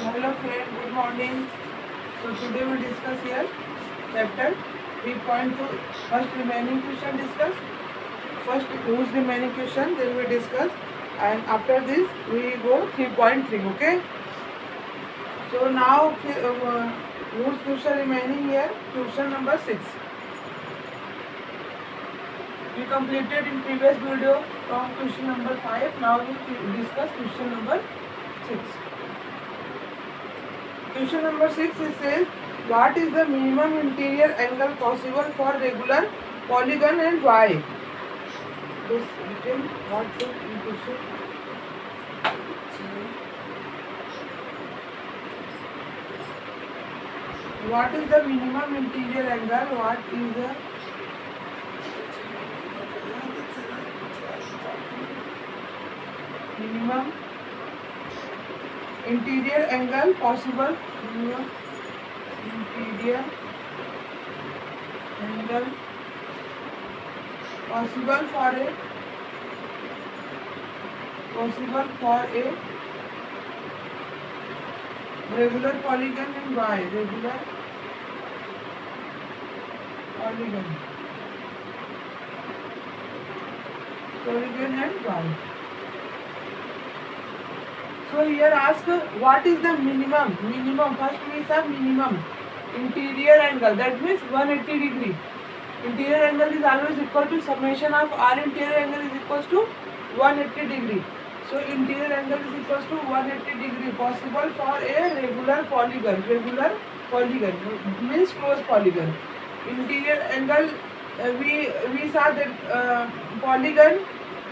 Hello friend, good morning. So today we discuss here chapter 3.2. First remaining question discuss. First whose remaining question, then we discuss, and after this we go 3.3. Okay. So now whose question remaining here? Question number 6. We completed in previous video from question number 5. Now we discuss question number 6. Question number 6 it says, what is the minimum interior angle possible for regular polygon and why? This written, what's it in question? What is the minimum interior angle? What is the minimum interior angle possible? Minimum interior angle possible for a regular polygon and y. Regular polygon and y. So here ask what is the minimum? First we have minimum interior angle, that means 180 degree. Interior angle is always equal to summation of r interior angle is equals to 180 degree. So interior angle is equals to 180 degree possible for a regular polygon. Regular polygon means closed polygon. Interior angle we saw that polygon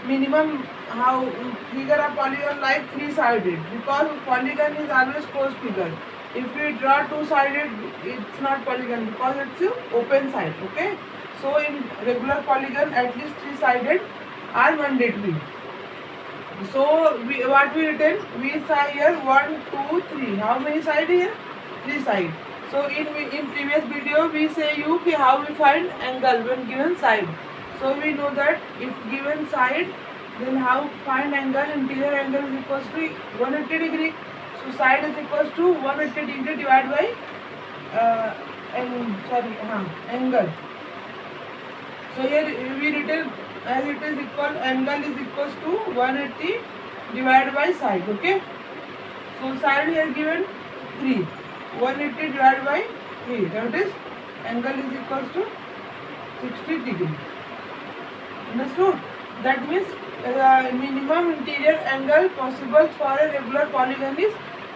minimum how figure of polygon like three-sided, because polygon is always closed figure. If we draw two-sided, it's not polygon because it's open side. Okay. So in regular polygon at least three-sided are mandatory. So what we written? We saw here 1, 2, 3. How many side here? 3 side. So in previous video we say you how we find angle when given side. So we know that if given side, then how find angle? Interior angle is equals to 180 degree. So side is equals to 180 degree divided by angle. So here we written as it is equal, angle is equals to 180 divided by side. Okay. So side here given 3. 180 divided by 3. That is angle is equals to 60 degree. Understood? That means minimum interior angle possible for a regular polygon is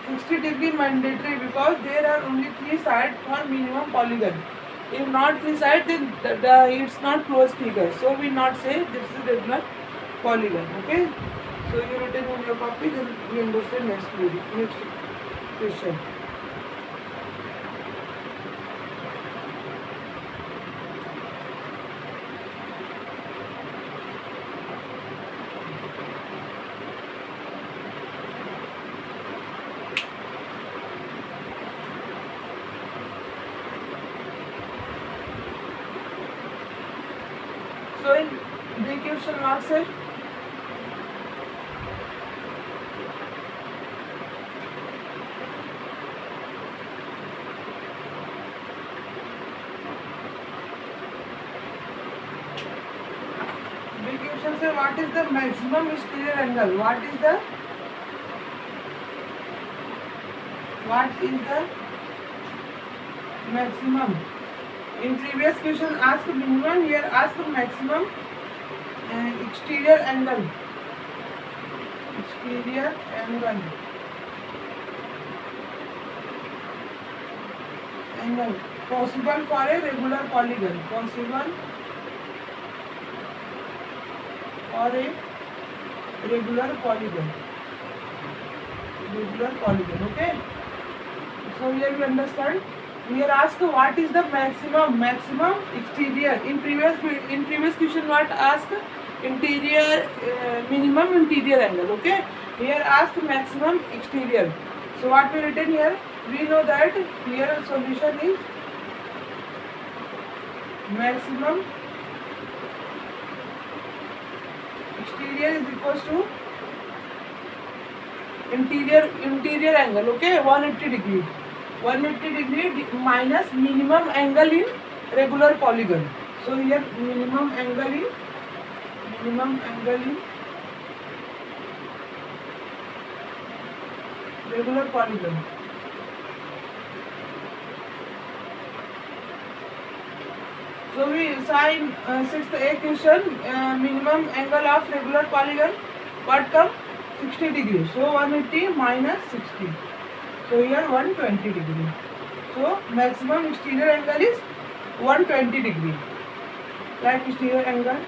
60 degree mandatory, because there are only 3 sides for minimum polygon. If not 3 sides, then it's not closed figure. So we not say this is regular polygon. Okay. So you written on your copy, then we understand next question. So in the question mark set, the question say what is the maximum exterior angle? What is the maximum? In previous question ask minimum, here ask maximum exterior angle. Exterior angle possible for a regular polygon. Possible for a regular polygon. Okay. So here we understand. Here ask what is the maximum exterior. In previous question what ask? Interior minimum interior angle. Okay. Here ask maximum exterior. So what we written here? We know that here solution is maximum exterior is equals to interior angle, okay, 180 degree. 180 degree minus minimum angle in regular polygon. So here minimum angle in regular polygon. So we sign 6th A question, minimum angle of regular polygon, what come? 60 degree. So 180 minus 60. So here 120 degree. So maximum exterior angle is 120 degree. Like exterior angle,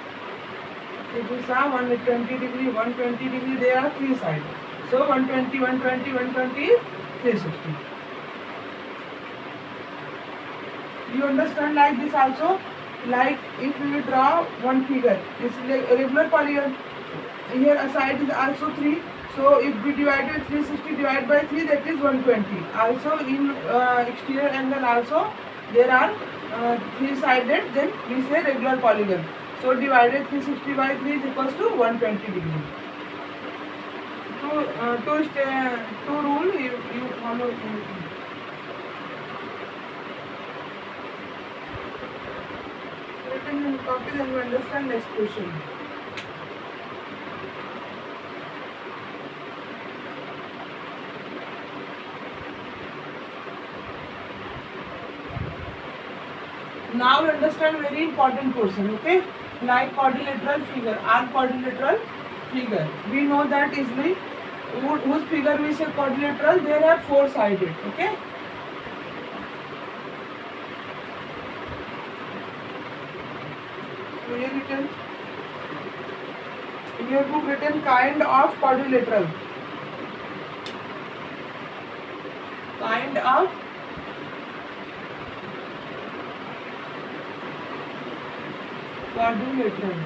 if you saw 120 degree, 120 degree, they are three sides. So 120, 120, 120 is 360. You understand like this also? Like if we draw one figure, this is like a regular polygon. Here a side is also 3. So if we divide with 360 divided by 3, that is 120. Also in exterior angle also there are 3-sided, then we say regular polygon. So divided 360 by 3 is equals to 120 degree. Two rule you follow. Written in copy, then you understand next question. Now you understand very important portion, okay? Like quadrilateral figure, arc quadrilateral figure. We know that easily. Whose figure we say quadrilateral? They are 4-sided, okay? Here written, in your book written kind of quadrilateral. Kind of quadrilateral.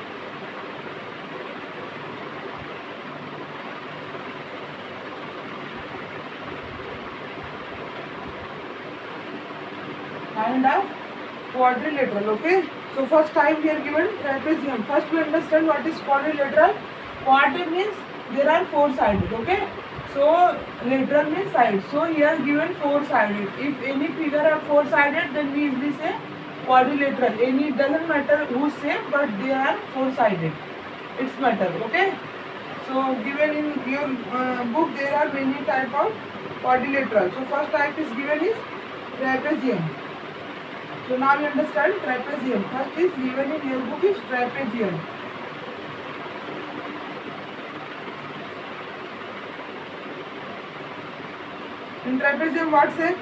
Kind of quadrilateral, okay? So first time here given trapezium. First we understand what is quadrilateral. Quad means there are 4-sided, okay? So lateral means side. So here given 4-sided. If any figure are 4-sided, then we easily say quadrilateral. Any, it doesn't matter whose shape, but they are 4-sided. It's matter, okay? So given in your book there are many type of quadrilateral. So first type is given is trapezium. So now you understand trapezium. First is given in your book is trapezium. In trapezium what say?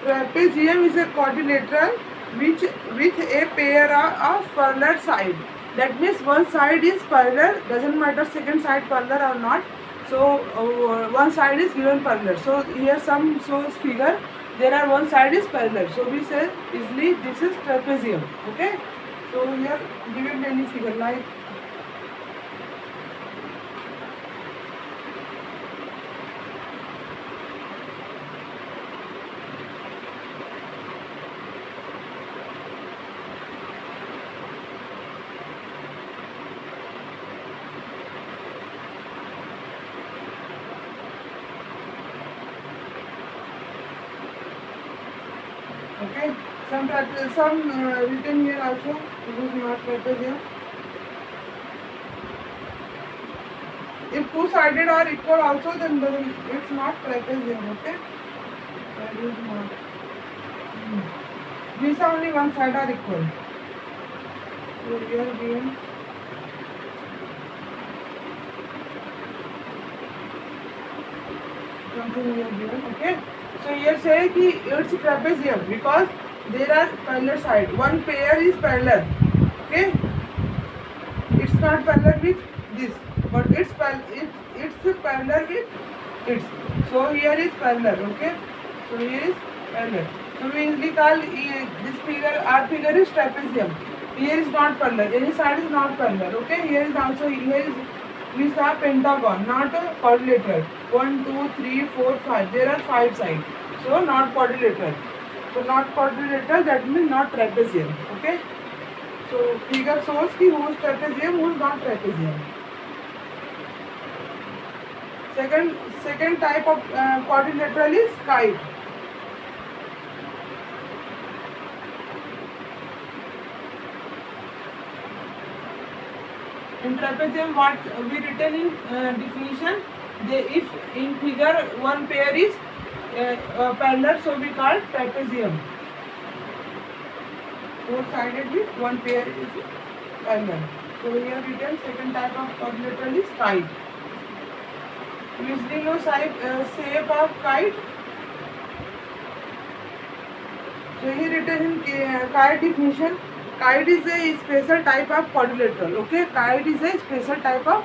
Trapezium is a quadrilateral which with a pair of parallel side. That means one side is parallel, doesn't matter second side parallel or not. So one side is given parallel. So here some shows figure, there are one side is parallel. So we say easily this is trapezium, okay? So here given any figure like okay, some written here also. It is not trapezium. If two-sided are equal also, then it's not trapezium. Okay, that is not. These are only one side are equal. So here given. Something here given. Okay. So here say कि it's trapezium because there are parallel side. One pair is parallel. Okay. It's not parallel with this, but it's parallel with its. So here is parallel. Okay. So here is parallel. So we easily call this figure, our figure is trapezium. Here is not parallel. Any side is not parallel. Okay. Here is also we saw pentagon, not a quadrilateral. 1, 2, 3, 4, 5. There are 5 sides. So not quadrilateral. So not quadrilateral, that means not trapezium. Okay. So figure shows ki who is trapezium, who is not trapezium. Second type of quadrilateral is kite. In trapezium, what we written in definition, if in figure one pair is parallel, so we call trapezium. Four sided with one pair is parallel. So here written second type of quadrilateral is kite. Usually no shape of kite. So here written in kite definition. Kite is a special type of quadrilateral. Okay, kite is a special type of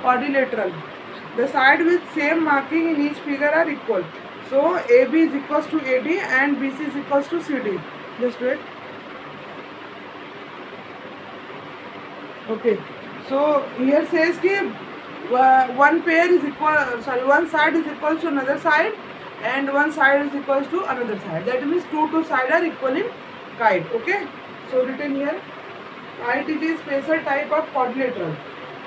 quadrilateral. The side with same marking in each figure are equal. So AB is equals to AD and BC is equals to CD. Just wait. Okay. So here says कि one pair is equal. Sorry, one side is equal to another side, and one side is equal to another side. That means two sides are equal in kite. Okay. So written here, kite is a special type of quadrilateral.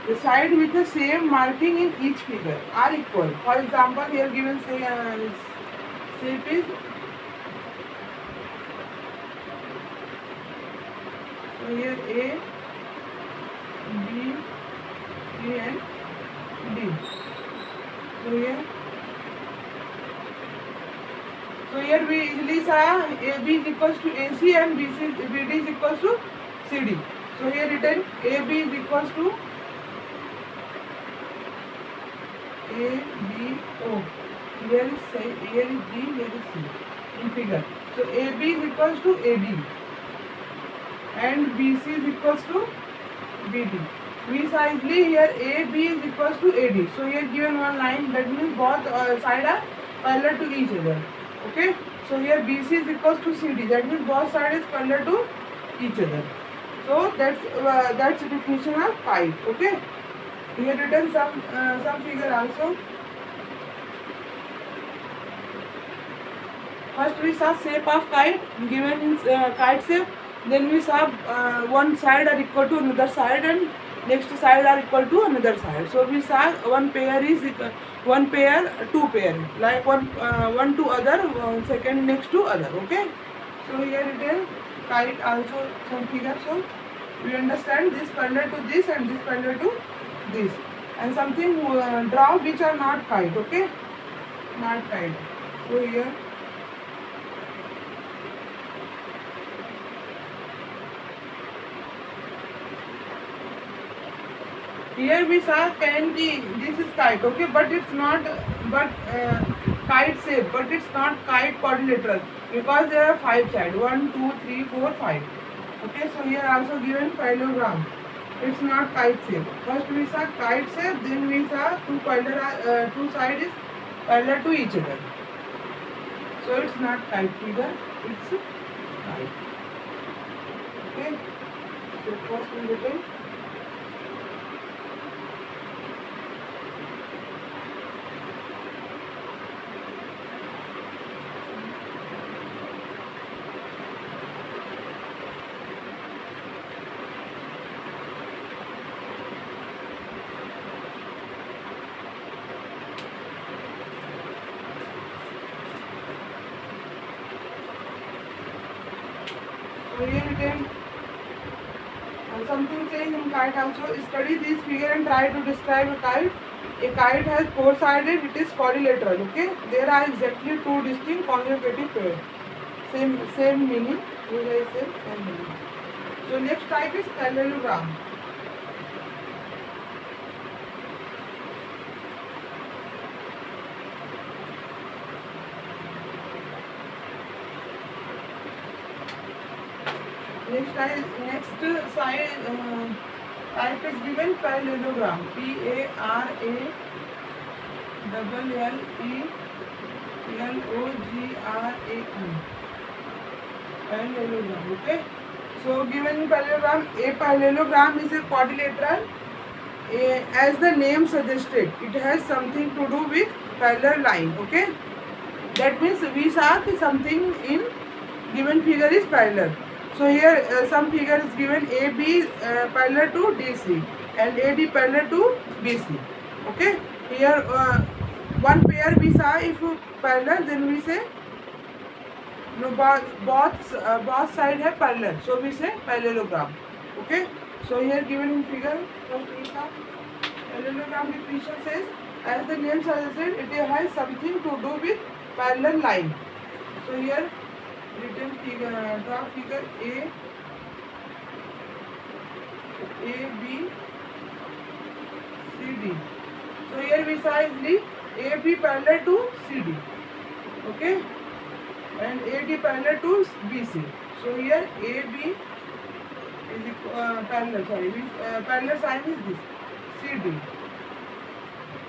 The side with the same marking in each figure are equal. For example, here given shape is so here A, B, C and D. So here we easily saw AB is equals to AC and BD is equals to CD. So here written AB is equals to A, B, O. Here is D, here is C in figure. So AB is equals to AD and BC is equals to BD. We saw easily here AB is equals to AD. So here given one line, that means both sides are parallel to each other. Okay, so here BC is equals to CD. That means both sides is parallel to each other. So that's the definition of kite. Okay, here written some figure also. First we saw shape of kite given in kite shape. Then we saw one side are equal to another side and next side are equal to another side. So we saw one pair is one pair, two pair, like one to other, second next to other. Okay. So here written kite also some figure. So we understand this parallel to this and this parallel to this, and something draw which are not kite. Okay, not kite. So here. Here we saw candy. This is kite, okay, but it's not. Kite shape, but it's not kite quadrilateral because there are 5 sides. 1, 2, 3, 4, 5. Okay, so here also given parallelogram. It's not kite shape. First we saw kite shape, then we saw two sides is parallel to each other. So it's not kite figure. It's kite. Okay. So first we written. So here written something saying in kite also. Study this figure and try to describe a kite. A kite has 4 sided. It is quadrilateral. Okay, there are exactly 2 distinct consecutive pairs. Same meaning. Same meaning. So next type is parallelogram. Next side type is given parallelogram. Parallelogram. Parallelogram. Okay. So given parallelogram, a parallelogram is a quadrilateral. As the name suggested, it has something to do with parallel line. Okay. That means we saw something in given figure is parallel. So here some figure is given AB parallel to DC and AD parallel to BC. Okay. Here one pair we saw if parallel, then we say no, both side have parallel, so we say parallelogram. Okay, so here given in figure first we saw parallelogram definition says, as the name suggested, it has something to do with parallel line. So here written figure, draw figure B, C, D. So here we saw is the AB parallel to CD. Okay, and AD parallel to BC. So here AB is parallel. Sorry, parallel sign is this CD.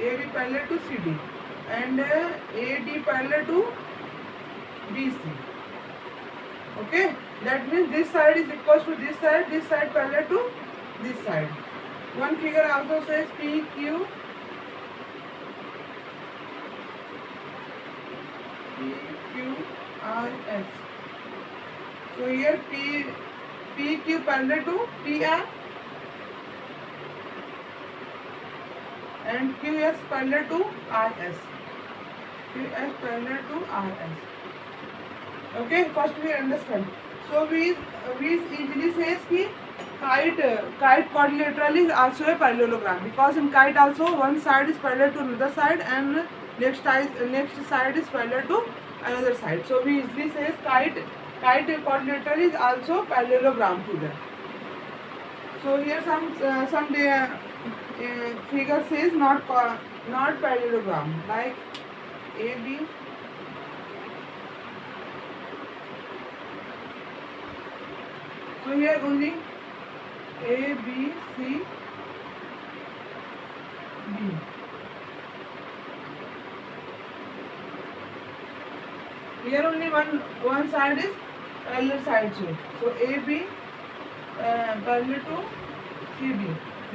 AB parallel to CD, and AD parallel to BC. Okay, that means this side is equal to this side parallel to this side. One figure also says PQRS. So here PQ parallel to PR and QS parallel to RS. QS parallel to RS. Okay, first we understand. So we easily says ki kite quadrilateral is also a parallelogram, because in kite also one side is parallel to another side and next side is parallel to another side. So we easily says kite quadrilateral is also parallelogram figure. So here some figure says not parallelogram, like AB. So here only A, B, C, D. Here only one side is parallel side shape. So AB parallel to CD,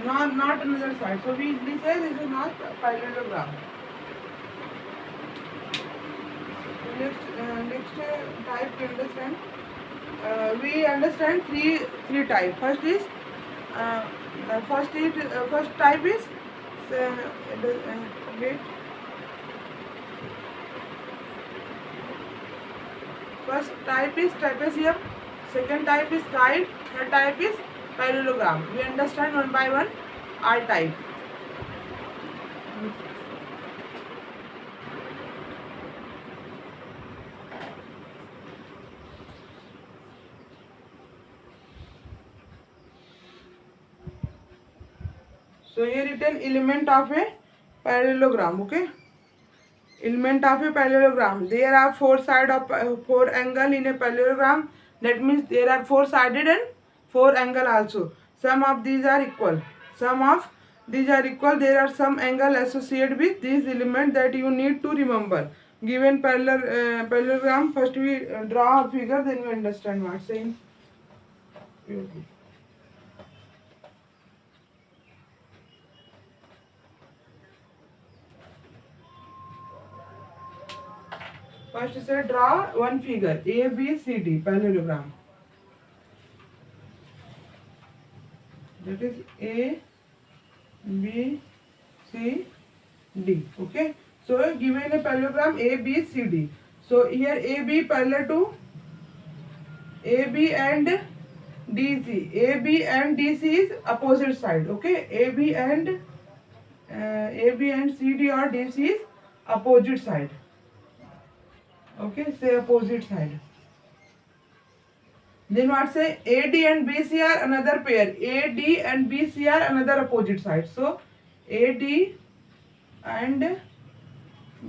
not another side. So we easily say this is not parallelogram. Next type to understand. We understand three types. First type is wait. First type is trapezium. Second type is kite. Third type is parallelogram. We understand one by one all type. So here written element of a parallelogram. Okay, element of a parallelogram. There are four side of four angle in a parallelogram. That means there are four sided and four angle also. Some of these are equal. Some of these are equal. There are some angle associated with these element that you need to remember. Given parallelogram, first we draw a figure, then we understand what's saying. First say draw one figure A, B, C, D parallelogram. That is A, B, C, D. Okay. So given a parallelogram A, B, C, D. So here A, B parallel to A, B and DC. A, B and DC is opposite side. Okay. A, B and C, D or DC is opposite side. Okay. Say opposite side. Then what say AD and BC are another pair. AD and BC are another opposite side. So AD and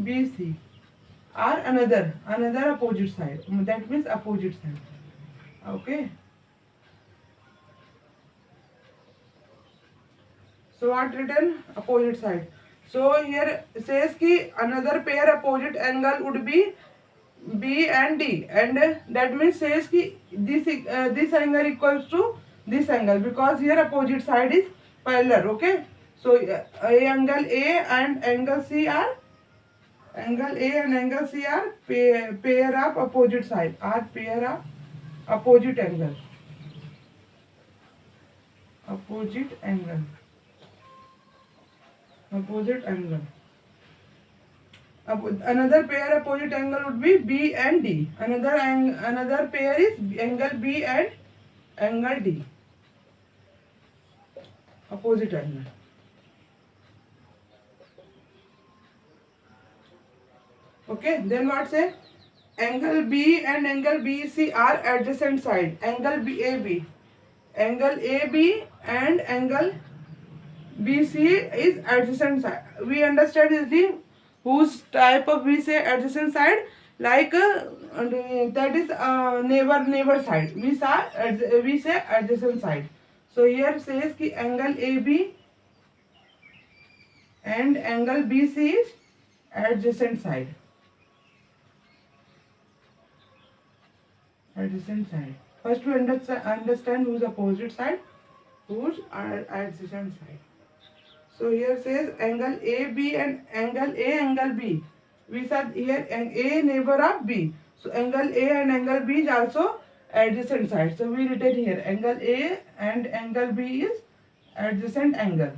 BC are another opposite side. That means opposite side. Okay. So what written? Opposite side. So here says ki another pair opposite angle would be B and D, and that means says ki this angle equals to this angle, because here opposite side is parallel. Okay. So angle A and angle C are pair of opposite side, are pair of opposite angle. Opposite angle. Another pair opposite angle would be B and D. Another pair is angle B and angle D. Opposite angle. Okay, then what say? Angle B and angle BC are adjacent side. Angle AB. Angle AB and angle BC is adjacent side. We understand easily whose type of we say adjacent side, like that is neighbor side. We say adjacent side. So here says ki angle AB and angle BC is adjacent side. Adjacent side. First we understand whose opposite side, whose adjacent side. So here says angle AB and angle B. We said here A neighbor of B. So angle A and angle B is also adjacent side. So we written here angle A and angle B is adjacent angle.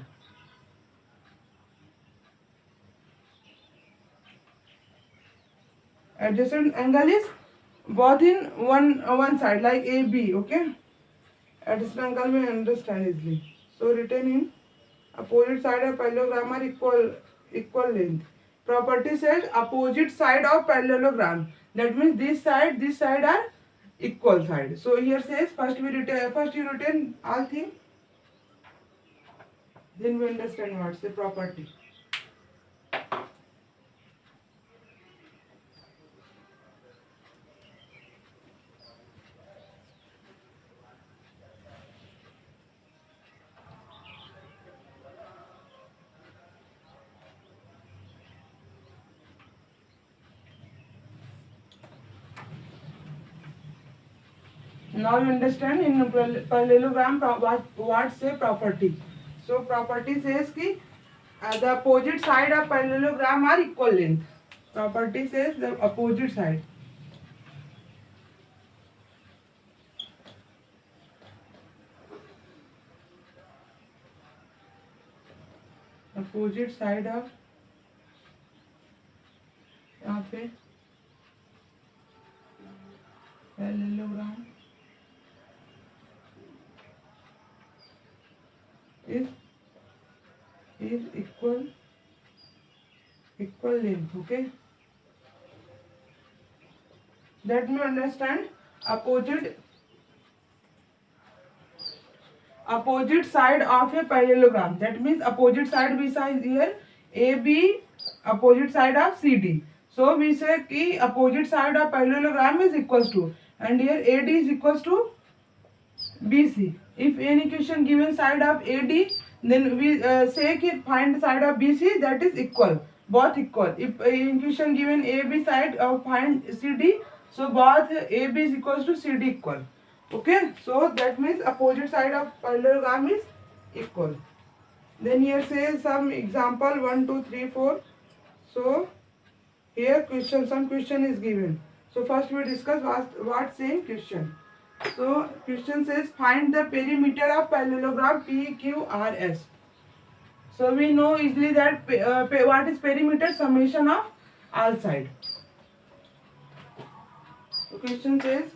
Adjacent angle is both in one side, like AB. Okay. Adjacent angle we understand easily. So written in opposite side of parallelogram are equal length. Property says opposite side of parallelogram. That means this side are equal side. So here says first you return all things, then we understand what's the property. Now you understand in parallelogram what say property. So property says ki the opposite side of parallelogram are equal length. Property says the opposite side. Opposite side of यहाँ पे parallelogram is equal length. Okay, that me understand opposite side of a parallelogram. That means opposite side we say here AB, opposite side of CD. So we say ki opposite side of parallelogram is equals to, and here AD is equals to BC. If any question given side of AD, then we say ki find side of BC, that is equal, both equal. If in question given AB side find CD, so both AB is equals to CD equal. Okay, so that means opposite side of parallelogram is equal. Then here says some example 1, 2, 3, 4. So here some question is given. So first we discuss what same question. So question says find the perimeter of parallelogram PQRS. So we know easily that what is perimeter, summation of all side. So question says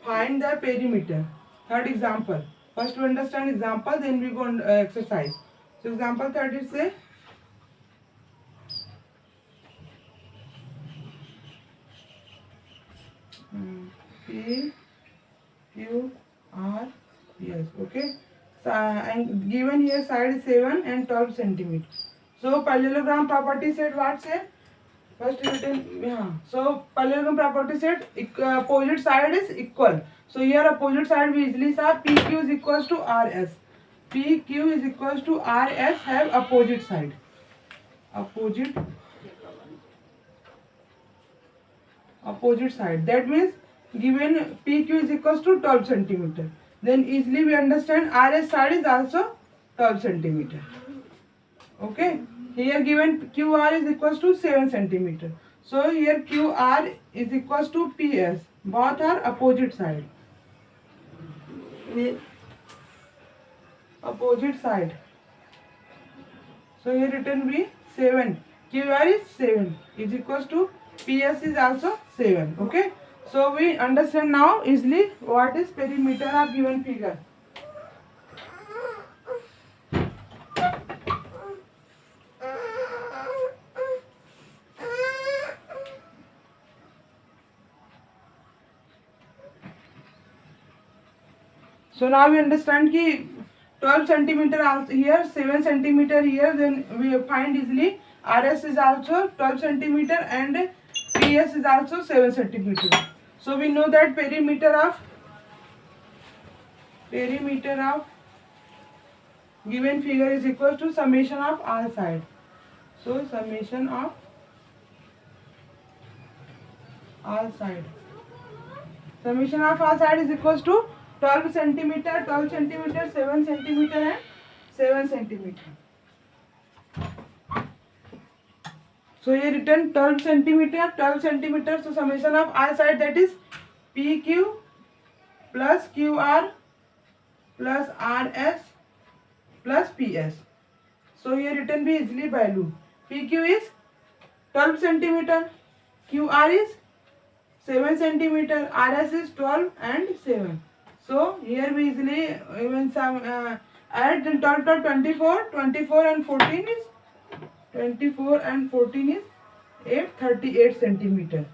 find the perimeter. Third example. First we understand example, then we go on exercise. So example 3 is say P Q R S. Okay. So, and given here side is 7 and 12 centimeter. So parallelogram property said what say? First written, yeah. So parallelogram property said opposite side is equal. So here opposite side we easily saw PQ is equals to RS. PQ is equals to RS have opposite side. Opposite side. That means given PQ is equals to 12 centimeter. Then easily we understand RS side is also 12 centimeter. Okay. Here given QR is equals to 7 centimeter. So here QR is equals to PS. Both are opposite side. Opposite side. So here written be 7. QR is 7 is equals to PS is also 7. Okay. So we understand now easily what is perimeter of given figure. So now we understand ki 12 centimeter also here, 7 centimeter here, then we find easily RS is also 12 centimeter and PS is also 7 centimeter. So we know that perimeter of given figure is equal to summation of all sides. So summation of all sides. Summation of all sides is equals to 12 centimeter, 12 centimeter, 7 centimeter and 7 centimeter. So here written 12 centimeter, 12 centimeter. So summation of all sides, that is PQ plus QR plus RS plus PS. So here written be easily value. PQ is 12 centimeter, QR is 7 centimeter, RS is 12 and 7. So here we easily even some add 12 to 24, 24 and 14 is 38 centimeter.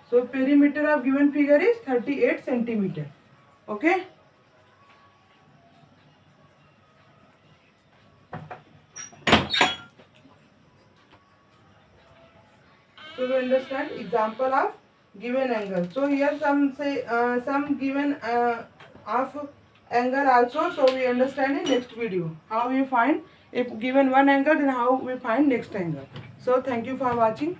So perimeter of given figure is 38 centimeter. Okay. So we understand example of given angle. So here some say some given of angle also. So we understand in next video how we find if given one angle, then how we find next angle. So thank you for watching.